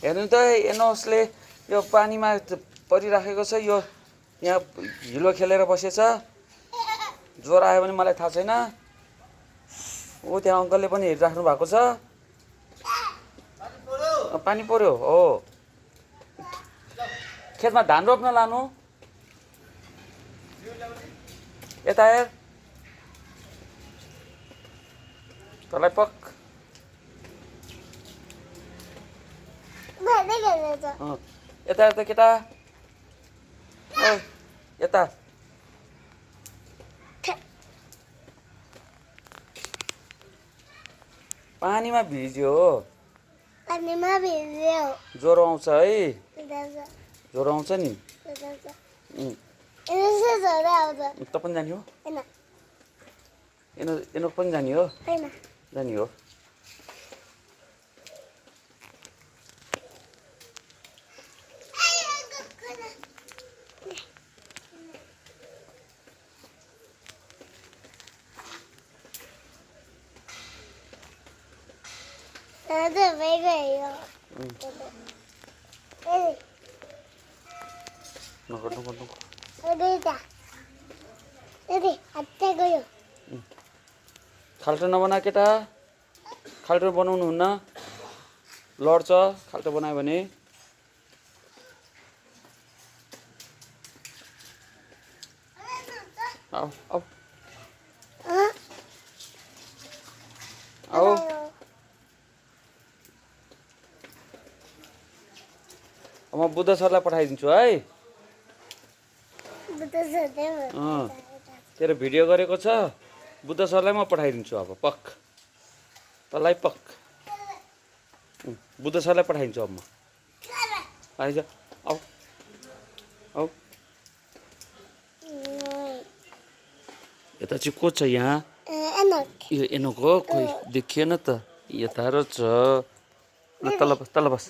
हेर्नु त एनोसले यो पानीमा परिराखेको छ। यो यहाँ हिलो खेलेर बसेछ। ज्वरो आयो भने मलाई थाहा छैन। ऊ त्यहाँ अङ्कलले पनि हेरिराख्नु भएको छ। पानी पर्यो हो। खेतमा धान रोप्न लानु। यता हेर। तँलाई पक यता हेर त केटा। यता पानीमा भिज्यो। ज्वरो आउँछ है। ज्वरो आउँछ नि। त पनि जाने हो। एनो पनि जाने हो। जाने हो। खाल्टो नबना केटा। खाल्टो बनाउनु हुन्न। लड्छ खाल्टो बनायो भने। आऊ आऊ आऊ। म बुद्ध सरलाई पठाइदिन्छु है। तेरो भिडियो गरेको छ। बुद्ध सरलाई म पठाइदिन्छु अब पक। तँलाई पक। बुद्ध सरलाई पठाइदिन्छु अब म। आइज आऊ आऊ। यता चाहिँ को छ यहाँ। यो एनोक हो। खोइ देखिएन त। यता रहेछ। ल तल बस तल बस।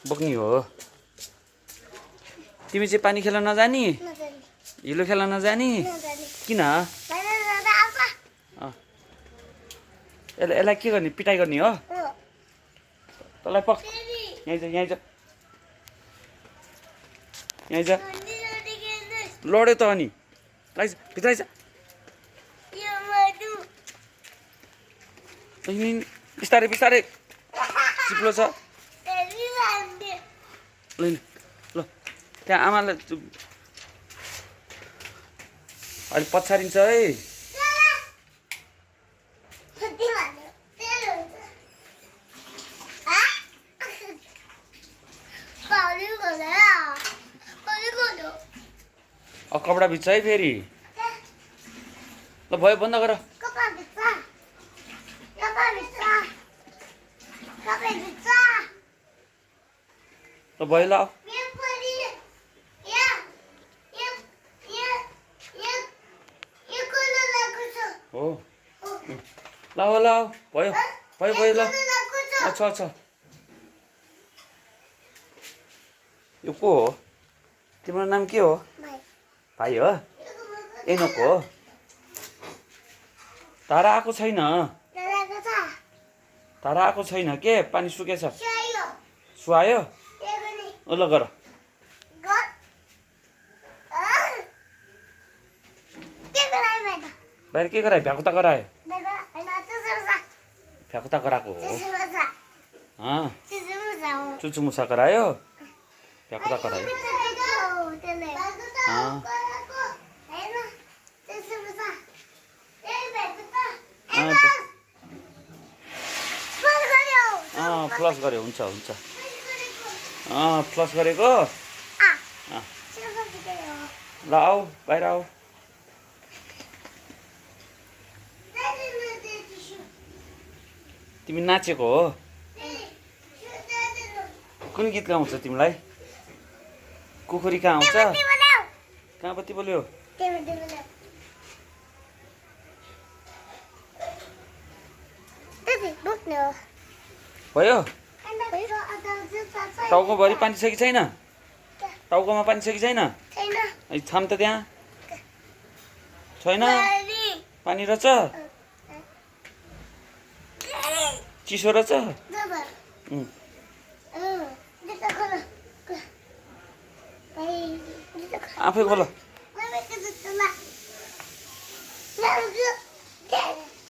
बोक्नी हो। तिमी चाहिँ पानी खेल्न नजानी। हिलो खेल्न नजानी। किन यसलाई के गर्ने। पिटाइ गर्ने हो। तँलाई पक। यहीँ जा यहीँ जा यहीँ जा। लड्यो त अनि आइज भित्र आइज। बिस्तारै बिस्तारै चिप्लो छ। ल त्यहाँ आमालाई अहिले पछारिन्छ है। कपडा भिज्छ है फेरि। ल भयो बन्द गर। ल भयो ल। हो ल हो ल भयो भयो भयो ल। अच्छा अच्छा यो को हो। तिम्रो नाम के हो। भाइ हो। एनोक हो। धारा आएको छैन। धारा आएको छैन के। पानी सुकेछ। सुहायो। ल गर। बाहिर के गरायो। भ्याकुता गरायो। भ्याकुता गराएको हो। चुचुमुसा गरायो। भ्याकुता गरायो। फ्लस गऱ्यो हुन्छ हुन्छ। फ्लस गरेको। ल आऊ बाहिर आऊ। तिमी नाचेको हो। कुन गीत गाउँछ तिमीलाई। कुखुरी कहाँ आउँछ। कहाँ बत्ती बोल्यो। भयो। टाउकोभरि पानी छ कि छैन। टाउकोमा पानी छ कि छैन। छाम त त्यहाँ छैन। पानी रहेछ। चिसो रहेछ आफै खोल